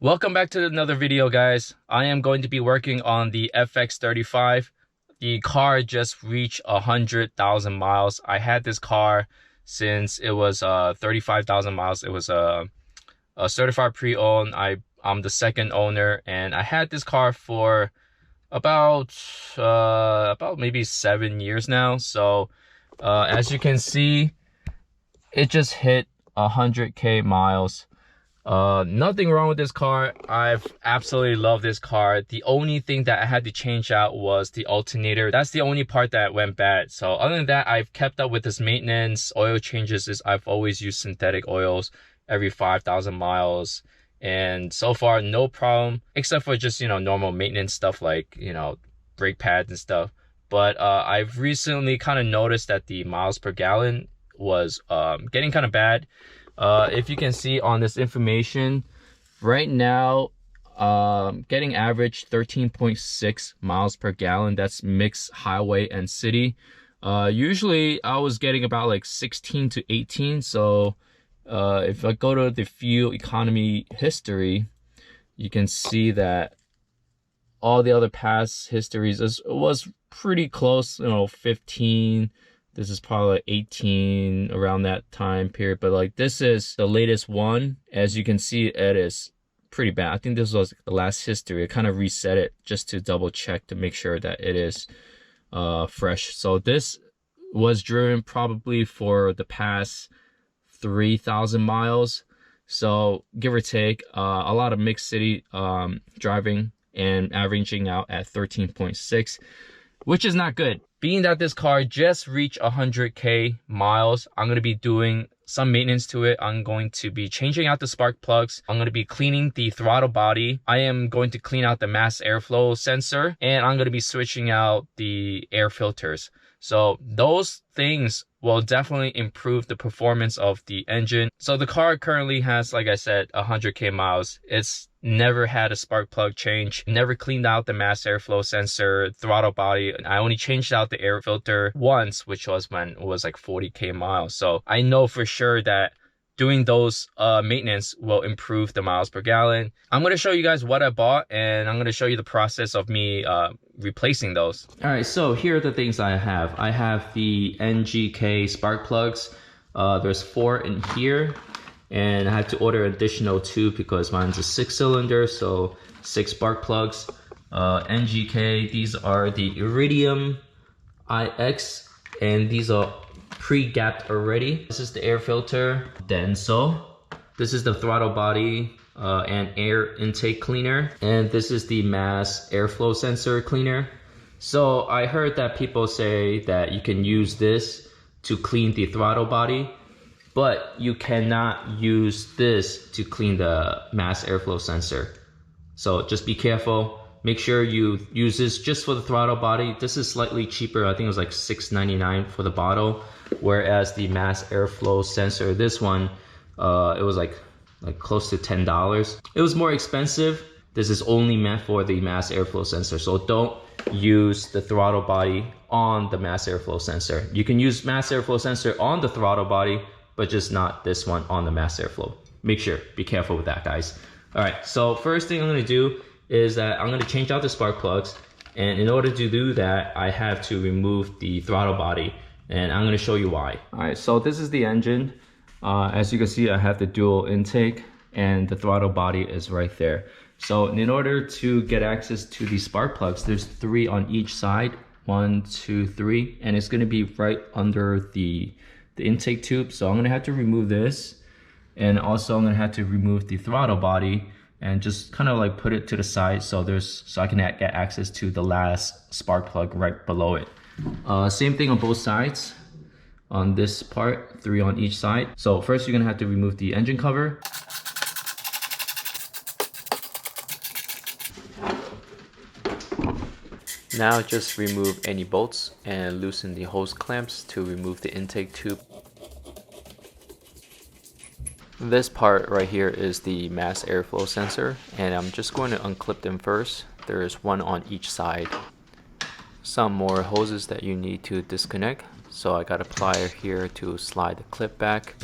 Welcome back to another video, guys. I am going to be working on the FX35. The car just reached 100,000 miles. I had this car since it was 35,000 miles. It was a certified pre-owned. I'm the second owner, and I had this car for about maybe 7 years now. So as you can see, it just hit 100K miles. Nothing wrong with this car. I've absolutely loved this car. The only thing that I had to change out was the alternator. That's the only part that went bad. So other than that, I've kept up with this maintenance. Oil changes I've always used synthetic oils every 5,000 miles. And so far, no problem, except for just, normal maintenance stuff like, brake pads and stuff. But I've recently kind of noticed that the miles per gallon was getting kind of bad. If you can see on this information right now, getting average 13.6 miles per gallon. That's mixed highway and city. Usually I was getting about like 16 to 18. So if I go to the fuel economy history, you can see that all the other past histories was pretty close, 15. This is probably 18 around that time period, but like this is the latest one. As you can see, it is pretty bad. I think this was the last history. I kind of reset it just to double check to make sure that it is fresh. So this was driven probably for the past 3,000 miles. So give or take, a lot of mixed city driving and averaging out at 13.6, which is not good. Being that this car just reached 100K miles, I'm going to be doing some maintenance to it. I'm going to be changing out the spark plugs. I'm going to be cleaning the throttle body. I am going to clean out the mass airflow sensor, and I'm going to be switching out the air filters. So those things will definitely improve the performance of the engine. So the car currently has, like I said, 100K miles. It's never had a spark plug change, never cleaned out the mass airflow sensor, throttle body. I only changed out the air filter once, which was when it was like 40K miles. So I know for sure that doing those maintenance will improve the miles per gallon. I'm going to show you guys what I bought, and I'm going to show you the process of me replacing those. All right, so here are the things I have. I have the NGK spark plugs. There's 4 in here, and I had to order additional 2 because mine's a 6-cylinder, so 6 spark plugs. NGK, these are the Iridium IX, and these are pre-gapped already. This is the air filter, Denso. This is the throttle body and air intake cleaner. And this is the mass airflow sensor cleaner. So I heard that people say that you can use this to clean the throttle body, but you cannot use this to clean the mass airflow sensor. So just be careful. Make sure you use this just for the throttle body. This is slightly cheaper. I think it was like $6.99 for the bottle. Whereas the mass airflow sensor, this one, it was like close to $10. It was more expensive. This is only meant for the mass airflow sensor. So don't use the throttle body on the mass airflow sensor. You can use mass airflow sensor on the throttle body, but just not this one on the mass airflow. Make sure, be careful with that, guys. All right, so first thing I'm gonna do is that I'm gonna change out the spark plugs. And in order to do that, I have to remove the throttle body, and I'm gonna show you why. All right, so this is the engine. As you can see, I have the dual intake, and the throttle body is right there. So in order to get access to the spark plugs, there's 3 on each side, 1, 2, 3, and it's gonna be right under the intake tube. So I'm gonna have to remove this, and also I'm gonna have to remove the throttle body and just kind of like put it to the side so I can get access to the last spark plug right below it. Same thing on both sides. On this part, 3 on each side. So first you're gonna have to remove the engine cover. Now just remove any bolts and loosen the hose clamps to remove the intake tube. This part right here is the mass airflow sensor, and I'm just going to unclip them first. There is 1 on each side. Some more hoses that you need to disconnect. So I got a plier here to slide the clip back,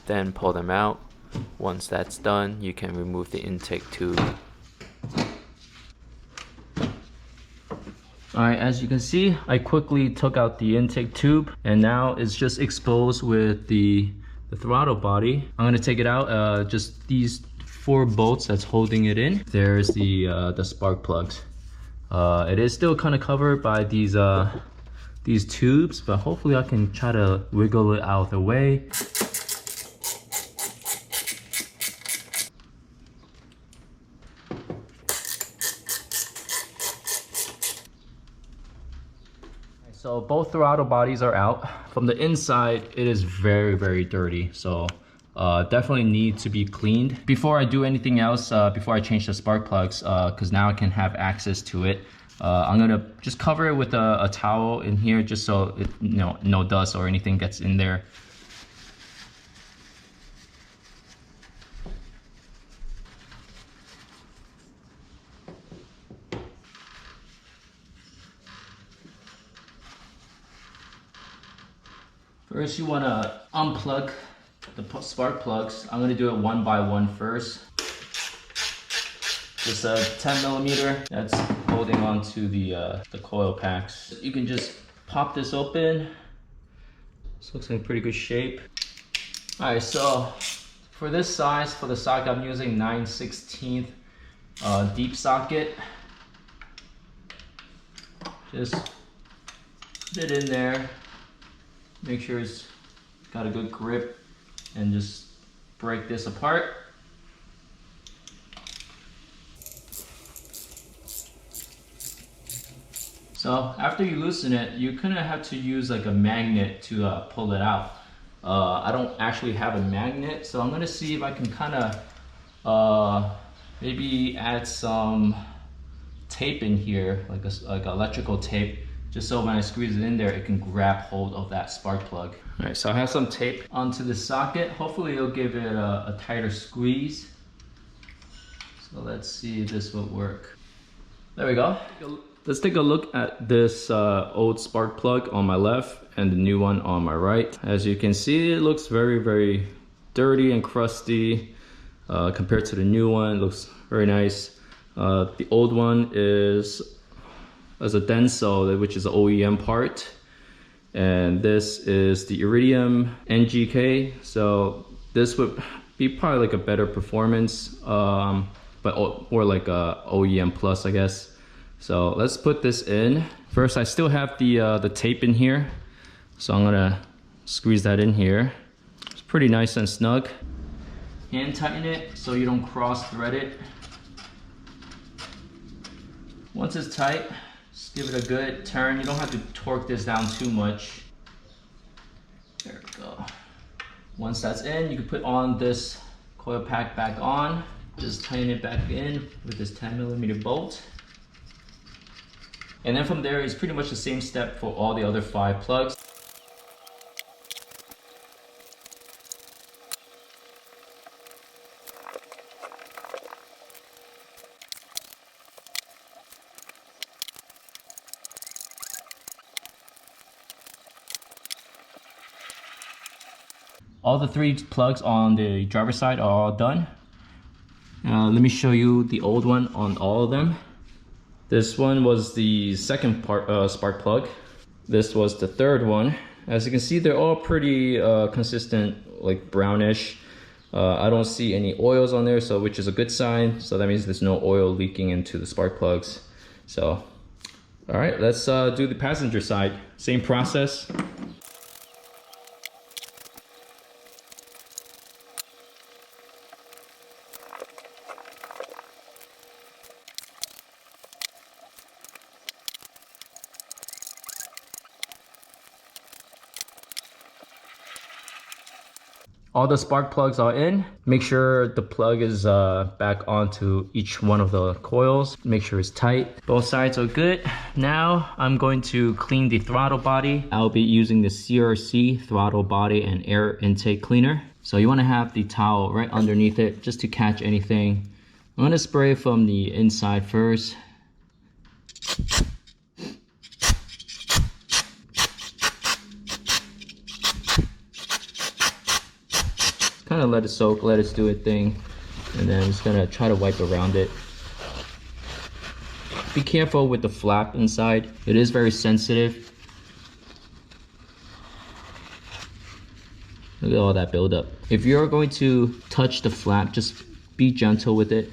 then pull them out. Once that's done, you can remove the intake tube. Alright, as you can see, I quickly took out the intake tube and now it's just exposed with the throttle body. I'm gonna take it out, just these 4 bolts that's holding it in. There's the spark plugs. It is still kind of covered by these tubes, but hopefully I can try to wiggle it out of the way. So both throttle bodies are out. From the inside, it is very, very dirty. So definitely need to be cleaned. Before I do anything else, before I change the spark plugs, because now I can have access to it, I'm gonna just cover it with a towel in here just so it, no dust or anything gets in there. First, you want to unplug the spark plugs. I'm going to do it one by one first. Just a 10mm that's holding on to the coil packs. You can just pop this open. This looks in pretty good shape. Alright, so for this size, for the socket, I'm using 9/16 deep socket. Just put it in there. Make sure it's got a good grip and just break this apart. So after you loosen it, you kind of have to use like a magnet to pull it out. I don't actually have a magnet, so I'm gonna see if I can kind of maybe add some tape in here, like electrical tape, just so when I squeeze it in there, it can grab hold of that spark plug. All right, so I have some tape onto the socket. Hopefully it'll give it a tighter squeeze. So let's see if this will work. There we go. Let's take a look at this old spark plug on my left and the new one on my right. As you can see, it looks very, very dirty and crusty compared to the new one. It looks very nice. The old one is as a Denso, which is an OEM part, and this is the Iridium NGK. So this would be probably like a better performance, but or like a OEM plus, I guess. So let's put this in. First, I still have the tape in here, so I'm gonna squeeze that in here. It's pretty nice and snug. Hand tighten it so you don't cross thread it. Once it's tight, just give it a good turn. You don't have to torque this down too much. There we go. Once that's in, you can put on this coil pack back on. Just tighten it back in with this 10mm bolt. And then from there, it's pretty much the same step for all the other 5 plugs. All the 3 plugs on the driver's side are all done. Let me show you the old one on all of them. This one was the second spark plug. This was the third one. As you can see, they're all pretty consistent, like brownish. I don't see any oils on there, so which is a good sign. So that means there's no oil leaking into the spark plugs. So, all right, let's do the passenger side. Same process. All the spark plugs are in. Make sure the plug is back onto each one of the coils. Make sure it's tight. Both sides are good. Now I'm going to clean the throttle body. I'll be using the CRC throttle body and air intake cleaner. So you want to have the towel right underneath it just to catch anything. I'm going to spray from the inside first. Kind of let it soak, let it do its thing, and then I'm just gonna try to wipe around it. Be careful with the flap inside. It is very sensitive. Look at all that buildup. If you're going to touch the flap, just be gentle with it.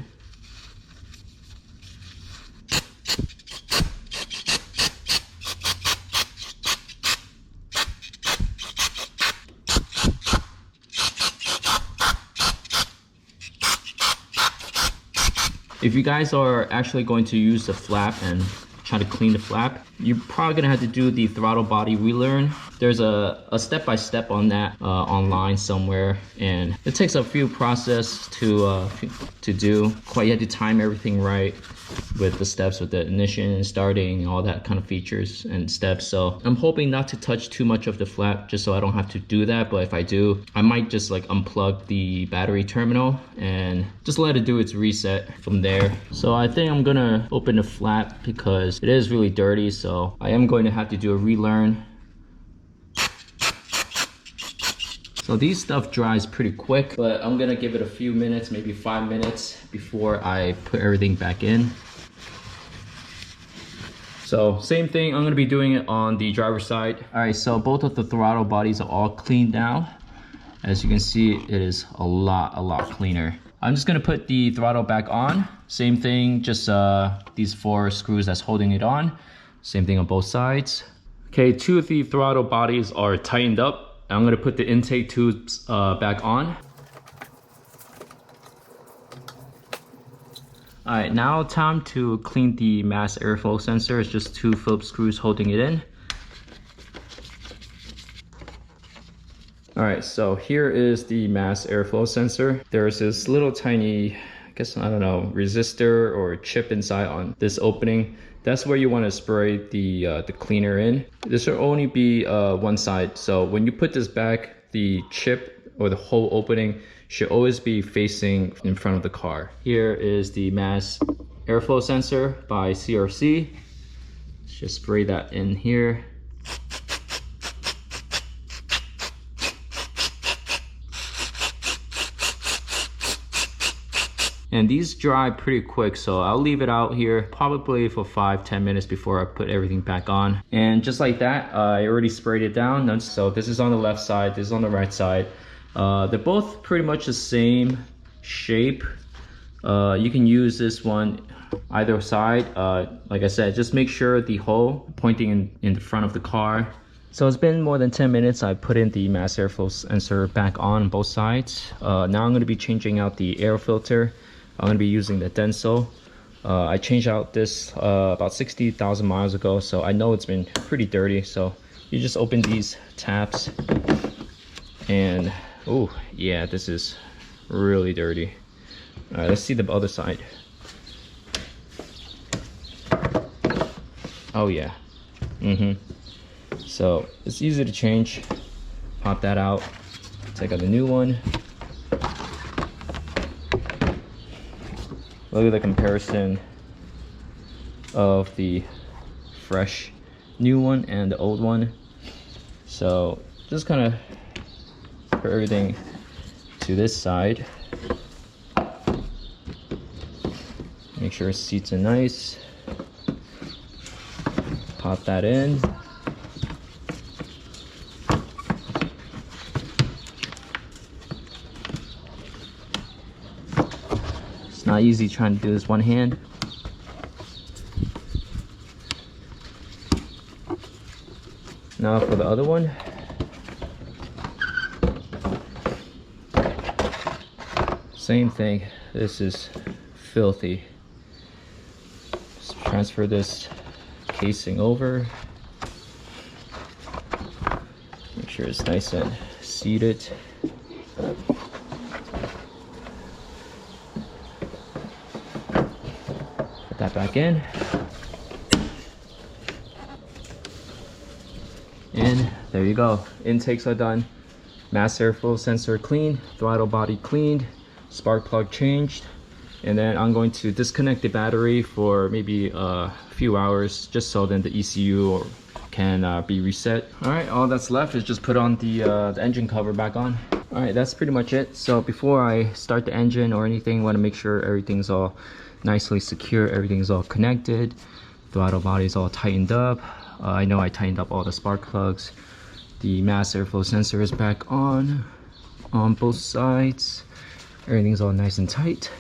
If you guys are actually going to use the flap and try to clean the flap, you're probably gonna have to do the throttle body relearn. There's a step-by-step on that online somewhere, and it takes a few process to do. You have to time everything right with the steps, with the ignition and starting, all that kind of features and steps. So I'm hoping not to touch too much of the flap, just so I don't have to do that. But if I do, I might just like unplug the battery terminal and just let it do its reset from there. So I think I'm gonna open the flap because it is really dirty, so I am going to have to do a relearn. So these stuff dries pretty quick, but I'm gonna give it a few minutes, maybe 5 minutes before I put everything back in. So same thing, I'm gonna be doing it on the driver's side. All right, so both of the throttle bodies are all cleaned now. As you can see, it is a lot cleaner. I'm just gonna put the throttle back on. Same thing, just these 4 screws that's holding it on. Same thing on both sides. Okay, 2 of the throttle bodies are tightened up. I'm gonna put the intake tubes back on. All right, now time to clean the mass airflow sensor. It's just 2 Phillips screws holding it in. All right, so here is the mass airflow sensor. There's this little tiny, I guess, I don't know, resistor or chip inside on this opening. That's where you want to spray the cleaner in. This should only be one side. So when you put this back, the chip or the whole opening should always be facing in front of the car. Here is the mass airflow sensor by CRC. Let's just spray that in here. And these dry pretty quick, so I'll leave it out here probably for 5-10 minutes before I put everything back on. And just like that, I already sprayed it down. So this is on the left side, this is on the right side. They're both pretty much the same shape. You can use this one either side. Like I said, just make sure the hole pointing in the front of the car. So it's been more than 10 minutes. I put in the mass airflow sensor back on both sides. Now I'm going to be changing out the air filter. I'm going to be using the Denso. I changed out this about 60,000 miles ago, so I know it's been pretty dirty. So you just open these tabs and oh yeah, this is really dirty. All right, let's see the other side. Oh yeah. So it's easy to change. Pop that out, take out the new one. Look at the comparison of the fresh new one and the old one. So just kind of put everything to this side. Make sure seats are nice. Pop that in. It's not easy trying to do this one hand. Now for the other one. Same thing. This is filthy. Just transfer this casing over. Make sure it's nice and seated. Put that back in. And there you go. Intakes are done. Mass airflow sensor cleaned. Throttle body cleaned. Spark plug changed. And then I'm going to disconnect the battery for maybe a few hours just so then the ECU can be reset. All right, all that's left is just put on the engine cover back on. All right, that's pretty much it. So before I start the engine or anything, I want to make sure everything's all nicely secure, everything's all connected, throttle body is all tightened up. I know I tightened up all the spark plugs. The mass airflow sensor is back on both sides. Everything's all nice and tight.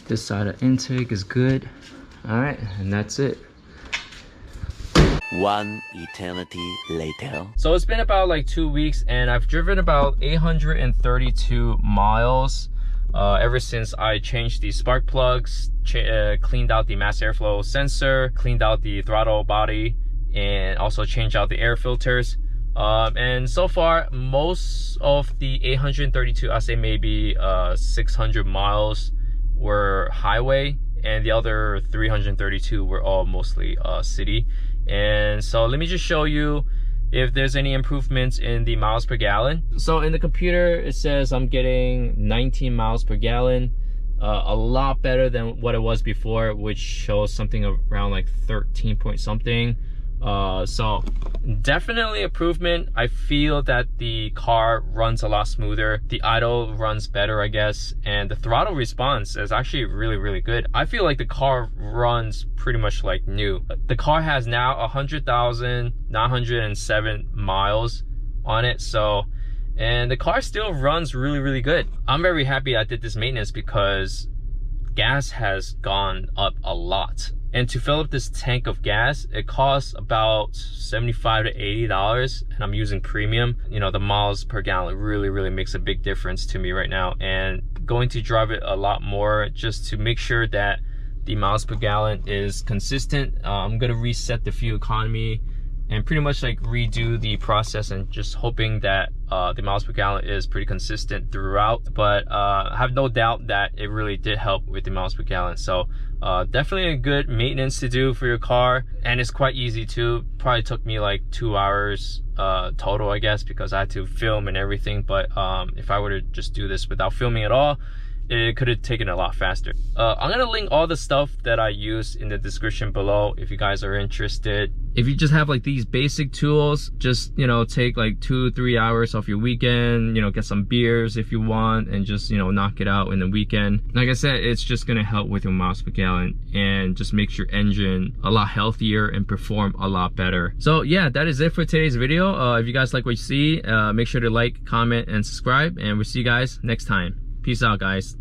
This side of intake is good. All right, and that's it. One eternity later. So it's been about like 2 weeks and I've driven about 832 miles ever since I changed the spark plugs, cleaned out the mass airflow sensor, cleaned out the throttle body, and also changed out the air filters. And so far, most of the 832, I say maybe 600 miles were highway, and the other 332 were all mostly city. And so let me just show you if there's any improvements in the miles per gallon. So in the computer, it says I'm getting 19 miles per gallon, a lot better than what it was before, which shows something around like 13 point something. So definitely improvement. I feel that the car runs a lot smoother, the idle runs better, I guess, and the throttle response is actually really good. I feel like the car runs pretty much like new. The car has now 100,907 miles on it, so, and the car still runs really good. I'm very happy I did this maintenance because gas has gone up a lot. And to fill up this tank of gas, it costs about $75 to $80, and I'm using premium. You know, the miles per gallon really makes a big difference to me right now, and going to drive it a lot more just to make sure that the miles per gallon is consistent. I'm gonna reset the fuel economy and pretty much like redo the process, and just hoping that the miles per gallon is pretty consistent throughout. But I have no doubt that it really did help with the miles per gallon. So definitely a good maintenance to do for your car, and it's quite easy too. Probably took me like 2 hours total, I guess, because I had to film and everything. But if I were to just do this without filming at all, it could have taken a lot faster. I'm gonna link all the stuff that I use in the description below if you guys are interested. If you just have like these basic tools, just, you know, take like 2-3 hours off your weekend, you know, get some beers if you want, and just, you know, knock it out in the weekend. Like I said, it's just gonna help with your miles per gallon and just makes your engine a lot healthier and perform a lot better. So yeah, that is it for today's video. If you guys like what you see, make sure to like, comment, and subscribe, and we'll see you guys next time. Peace out, guys.